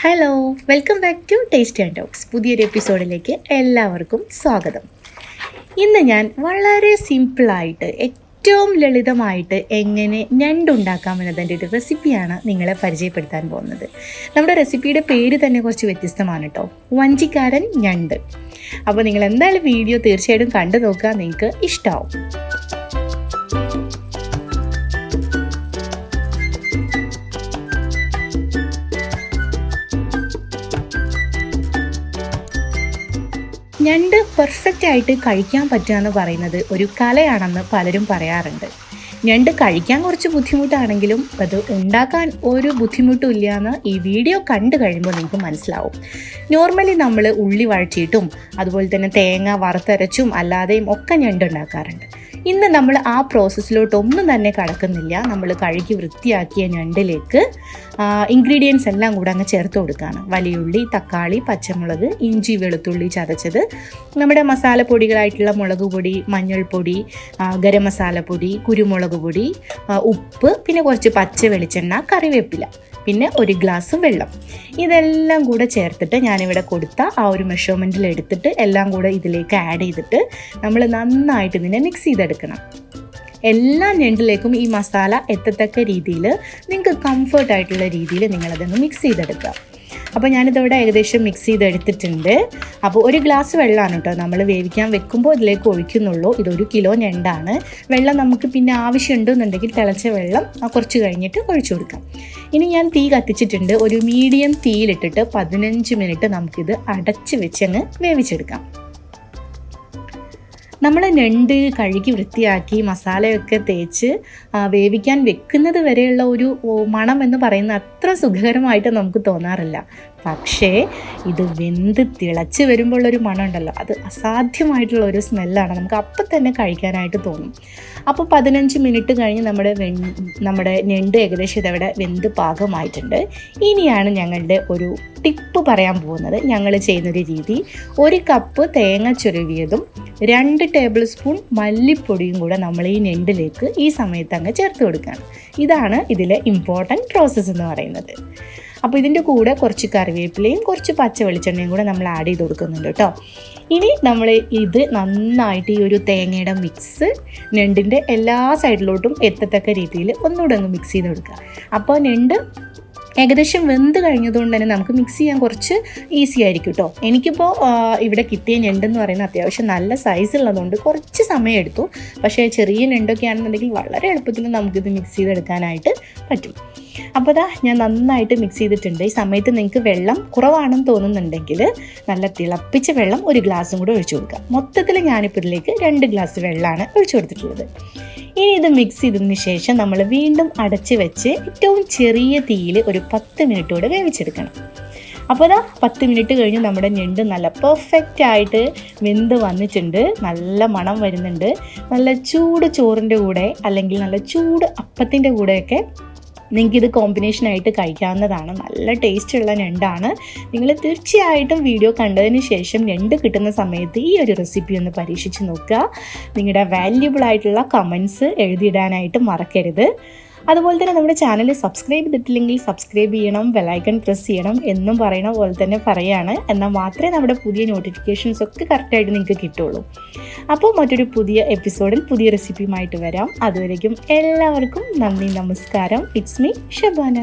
Hello, welcome back to taste and talks. പുതിയൊരു എപ്പിസോഡിലേക്ക് എല്ലാവർക്കും സ്വാഗതം. ഇന്ന് ഞാൻ വളരെ സിമ്പിളായിട്ട് ഏറ്റവും ലളിതമായിട്ട് എങ്ങനെ ഞണ്ടുണ്ടാക്കാമെന്നതിൻ്റെ ഒരു റെസിപ്പിയാണ് നിങ്ങളെ പരിചയപ്പെടുത്താൻ പോകുന്നത്. നമ്മുടെ റെസിപ്പിയുടെ പേര് തന്നെ കുറച്ച് വ്യത്യസ്തമാണ് കേട്ടോ, വഞ്ചിക്കാരൻ ഞണ്ട്. അപ്പോൾ നിങ്ങൾ എന്തായാലും വീഡിയോ തീർച്ചയായിട്ടും കണ്ടു നോക്കുക, നിങ്ങൾക്ക് ഇഷ്ടമാവും. ഞണ്ട് പെർഫെക്റ്റ് ആയിട്ട് കഴിക്കാൻ പറ്റുക എന്ന് പറയുന്നത് ഒരു കലയാണെന്ന് പലരും പറയാറുണ്ട്. ഞണ്ട് കഴിക്കാൻ കുറച്ച് ബുദ്ധിമുട്ടാണെങ്കിലും അത് ഉണ്ടാക്കാൻ ഒരു ബുദ്ധിമുട്ടും ഇല്ല എന്ന് ഈ വീഡിയോ കണ്ടു കഴിയുമ്പോൾ നിങ്ങൾക്ക് മനസ്സിലാവും. നോർമലി നമ്മൾ ഉള്ളി വഴറ്റിയിട്ടും അതുപോലെ തന്നെ തേങ്ങ വറുത്തരച്ചും അല്ലാതെയും ഒക്കെ ഞണ്ട് ഉണ്ടാക്കാറുണ്ട്. ഇന്ന് നമ്മൾ ആ പ്രോസസ്സിലോട്ടൊന്നും തന്നെ കടക്കുന്നില്ല. നമ്മൾ കഴുകി വൃത്തിയാക്കിയ ഞണ്ടിലേക്ക് ഇൻഗ്രീഡിയൻസ് എല്ലാം കൂടെ അങ്ങ് ചേർത്ത് കൊടുക്കുകയാണ്. വലിയുള്ളി, തക്കാളി, പച്ചമുളക്, ഇഞ്ചി, വെളുത്തുള്ളി ചതച്ചത്, നമ്മുടെ മസാലപ്പൊടികളായിട്ടുള്ള മുളക് പൊടി, മഞ്ഞൾപ്പൊടി, ഗരം മസാലപ്പൊടി, കുരുമുളക് പൊടി, ഉപ്പ്, പിന്നെ കുറച്ച് പച്ച വെളിച്ചെണ്ണ, കറിവേപ്പില, പിന്നെ ഒരു ഗ്ലാസ് വെള്ളം. ഇതെല്ലാം കൂടെ ചേർത്തിട്ട് ഞാനിവിടെ കൊടുത്ത ആ ഒരു മെഷർമെൻറ്റിൽ എടുത്തിട്ട് എല്ലാം കൂടെ ഇതിലേക്ക് ആഡ് ചെയ്തിട്ട് നമ്മൾ നന്നായിട്ട് ഇതിനെ മിക്സ് ചെയ്തെടുക്കണം. എല്ലാ ഞണ്ടിലേക്കും ഈ മസാല എത്തത്തക്ക രീതിയിൽ നിങ്ങൾക്ക് കംഫർട്ടായിട്ടുള്ള രീതിയിൽ നിങ്ങളതൊന്ന് മിക്സ് ചെയ്തെടുക്കുക. അപ്പോൾ ഞാനിതവിടെ ഏകദേശം മിക്സ് ചെയ്തെടുത്തിട്ടുണ്ട്. അപ്പോൾ ഒരു ഗ്ലാസ് വെള്ളമാണ് കേട്ടോ നമ്മൾ വേവിക്കാൻ വെക്കുമ്പോൾ ഇതിലേക്ക് ഒഴിക്കുന്നുള്ളൂ. ഇതൊരു കിലോ ഞണ്ടാണ്. വെള്ളം നമുക്ക് പിന്നെ ആവശ്യമുണ്ടെന്നുണ്ടെങ്കിൽ തിളച്ച വെള്ളം കുറച്ച് കഴിഞ്ഞിട്ട് ഒഴിച്ചു കൊടുക്കാം. ഇനി ഞാൻ തീ കത്തിച്ചിട്ടുണ്ട്. ഒരു മീഡിയം തീയിലിട്ടിട്ട് 15 മിനിറ്റ് നമുക്കിത് അടച്ച് വെച്ചങ്ങ് വേവിച്ചെടുക്കാം. നമ്മൾ ഞണ്ട് കഴുകി വൃത്തിയാക്കി മസാലയൊക്കെ തേച്ച് വേവിക്കാൻ വെക്കുന്നത് വരെയുള്ള ഒരു മണം എന്ന് പറയുന്നത് അത്ര സുഖകരമായിട്ട് നമുക്ക് തോന്നാറില്ല. പക്ഷേ ഇത് വെന്ത് തിളച്ച് വരുമ്പോഴുള്ളൊരു മണം ഉണ്ടല്ലോ, അത് അസാധ്യമായിട്ടുള്ള ഒരു സ്മെല്ലാണ്. നമുക്ക് അപ്പം തന്നെ കഴിക്കാനായിട്ട് തോന്നും. അപ്പോൾ 15 മിനിറ്റ് കഴിഞ്ഞ് നമ്മുടെ ഞണ്ട് ഏകദേശം ഇതവിടെ വെന്ത് പാകമായിട്ടുണ്ട്. ഇനിയാണ് ഞങ്ങളുടെ ഒരു ടിപ്പ് പറയാൻ പോകുന്നത്. ഞങ്ങൾ ചെയ്യുന്നൊരു രീതി, 1 കപ്പ് തേങ്ങ ചുരവിയതും 2 ടേബിൾ സ്പൂൺ മല്ലിപ്പൊടിയും കൂടെ നമ്മൾ ഈ ഞണ്ടിലേക്ക് ഈ സമയത്ത് അങ്ങ് ചേർത്ത് കൊടുക്കുകയാണ്. ഇതാണ് ഇതിലെ ഇമ്പോർട്ടൻറ്റ് പ്രോസസ്സ് എന്ന് പറയുന്നത്. അപ്പോൾ ഇതിൻ്റെ കൂടെ കുറച്ച് കറിവേപ്പിലയും കുറച്ച് പച്ച വെളിച്ചെണ്ണയും കൂടെ നമ്മൾ ആഡ് ചെയ്ത് കൊടുക്കുന്നുണ്ട് കേട്ടോ. ഇനി നമ്മൾ ഇത് നന്നായിട്ട് ഈ ഒരു തേങ്ങയുടെ മിക്സ് ഞണ്ടിൻ്റെ എല്ലാ സൈഡിലോട്ടും എത്തത്തക്ക രീതിയിൽ ഒന്നുകൂടെ ഒന്ന് മിക്സ് ചെയ്ത് കൊടുക്കുക. അപ്പോൾ ഞണ്ട് ഏകദേശം വെന്ത് കഴിഞ്ഞതുകൊണ്ട് തന്നെ നമുക്ക് മിക്സ് ചെയ്യാൻ കുറച്ച് ഈസി ആയിരിക്കും കേട്ടോ. എനിക്കിപ്പോൾ ഇവിടെ കിട്ടിയ ഞണ്ടെന്ന് പറയുന്നത് അത്യാവശ്യം നല്ല സൈസ് ഉള്ളതുകൊണ്ട് കുറച്ച് സമയം എടുത്തു. പക്ഷേ ചെറിയ ഞണ്ടൊക്കെ ആണെന്നുണ്ടെങ്കിൽ വളരെ എളുപ്പത്തിൽ നമുക്കിത് മിക്സ് ചെയ്തെടുക്കാനായിട്ട് പറ്റും. അപ്പോൾ ഞാൻ നന്നായിട്ട് മിക്സ് ചെയ്തിട്ടുണ്ട്. ഈ സമയത്ത് നിങ്ങൾക്ക് വെള്ളം കുറവാണെന്ന് തോന്നുന്നുണ്ടെങ്കിൽ നല്ല തിളപ്പിച്ച വെള്ളം 1 ഗ്ലാസും കൂടെ ഒഴിച്ചു കൊടുക്കുക. മൊത്തത്തിൽ ഞാനിപ്പോൾ ഇതിലേക്ക് 2 ഗ്ലാസ് വെള്ളമാണ് ഒഴിച്ചു കൊടുത്തിട്ടുള്ളത്. ഇനി ഇത് മിക്സ് ചെയ്തതിന് ശേഷം നമ്മൾ വീണ്ടും അടച്ച് വെച്ച് ഏറ്റവും ചെറിയ തീയിൽ ഒരു 10 മിനിറ്റ് കൂടെ വേവിച്ചെടുക്കണം. അപ്പോൾ 10 മിനിറ്റ് കഴിഞ്ഞ് നമ്മുടെ ഞണ്ട് നല്ല പെർഫെക്റ്റ് ആയിട്ട് വെന്ത് വന്നിട്ടുണ്ട്. നല്ല മണം വരുന്നുണ്ട്. നല്ല ചൂട് ചോറിൻ്റെ കൂടെ അല്ലെങ്കിൽ നല്ല ചൂട് അപ്പത്തിൻ്റെ കൂടെയൊക്കെ നിങ്ങൾക്കിത് കോമ്പിനേഷനായിട്ട് കഴിക്കാവുന്നതാണ്. നല്ല ടേസ്റ്റുള്ള ഞണ്ടാണ്. നിങ്ങൾ തീർച്ചയായിട്ടും വീഡിയോ കണ്ടതിന് ശേഷം ഞണ്ട് കിട്ടുന്ന സമയത്ത് ഈ ഒരു റെസിപ്പി ഒന്ന് പരീക്ഷിച്ച് നോക്കുക. നിങ്ങളുടെ വാല്യുബിൾ ആയിട്ടുള്ള കമൻസ് എഴുതിയിടാനായിട്ട് മറക്കരുത്. അതുപോലെ തന്നെ നമ്മുടെ ചാനൽ സബ്സ്ക്രൈബ് ചെയ്തിട്ടില്ലെങ്കിൽ സബ്സ്ക്രൈബ് ചെയ്യണം, ബെല്ലൈക്കൺ പ്രസ് ചെയ്യണം എന്നും പറയുന്ന പോലെ തന്നെ പറയാണ്. എന്നാൽ മാത്രമേ നമ്മുടെ പുതിയ നോട്ടിഫിക്കേഷൻസ് ഒക്കെ കറക്റ്റായിട്ട് നിങ്ങൾക്ക് കിട്ടുള്ളൂ. അപ്പോൾ മറ്റൊരു പുതിയ എപ്പിസോഡിൽ പുതിയ റെസിപ്പിയുമായിട്ട് വരാം. അതുവരേക്കും എല്ലാവർക്കും നന്ദി, നമസ്കാരം. It's me Shabana.